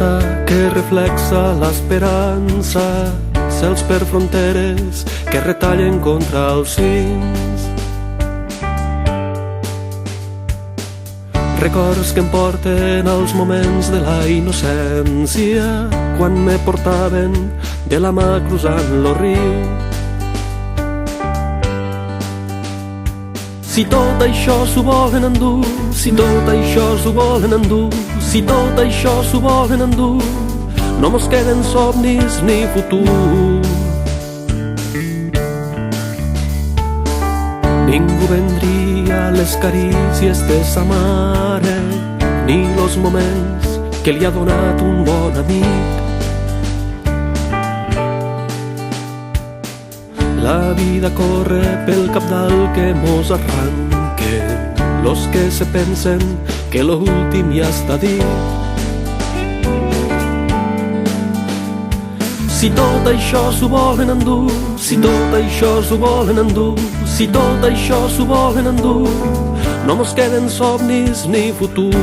festa que reflexa l'esperança, cels per fronteres que retallen contra els cims. Records que em porten als moments de la innocència, quan me portaven de la mà cruzant lo riu. Si tot això s'ho volen endur, si tot això s'ho volen endur, si tot això s'ho volen endur, no mos queden somnis ni futur. Ningú vendria a les carícies de sa mare, ni los moments que li ha donat un bon amic. La vida corre pel cabdal que mos arranquen los que se pensen que lo últim ja està dit. Si tot això s'ho volen endur, si tot això s'ho volen endur, si tot això s'ho volen endur, no mos queden somnis ni futur.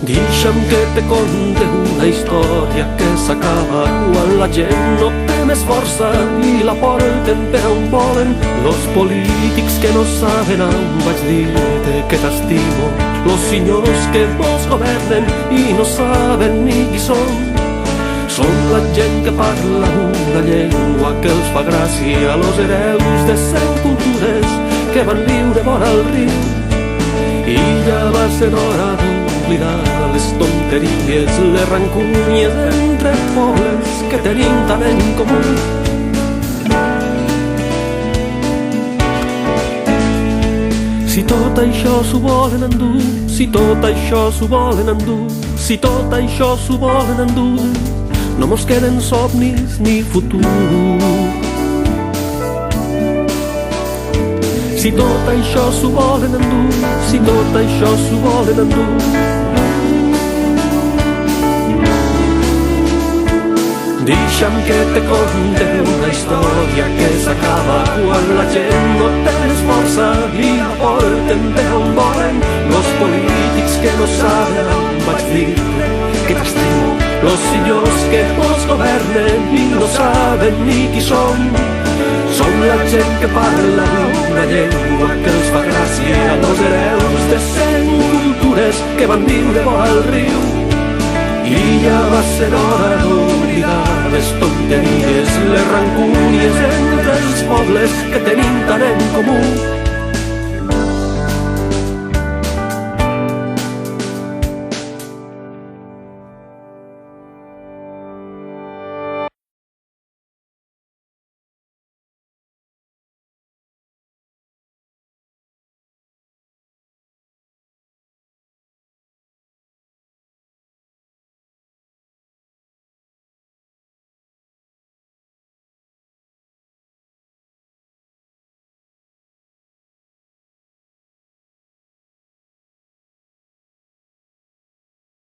Deixa'm que te conte una història que s'acaba quan la gent no té més força i la porten per on volen. Los polítics que no saben on vaig dir-te que t'estimo, los senyors que mos governen i no saben ni qui són. Són la gent que parla una llengua que els fa gràcia, los hereus de 100 cultures que van viure vora el riu. I ja va ser hora d'oblidar les tonteries, les rancúnies entre pobles que tenim tant en comú. Si tot això s'ho volen endur, si tot això s'ho volen endur, si tot això s'ho volen endur, no mos queden somnis ni futur. Si tot això s'ho volen endur, si tot això s'ho volen endur, deixa'm que te conte una història que s'acaba quan la gent no té més força i la porten per on volen. Los polítics que no saben on vaig dir que t'estimo, los senyors que mos governen i no saben ni qui som. Són la gent que parla una llengua que els fa gràcia, los hereus de 100 cultures que van viure vora el riu. I ja va ser hora d'oblidar les tonteries, les rancúnies entre els pobles que tenim tant en comú.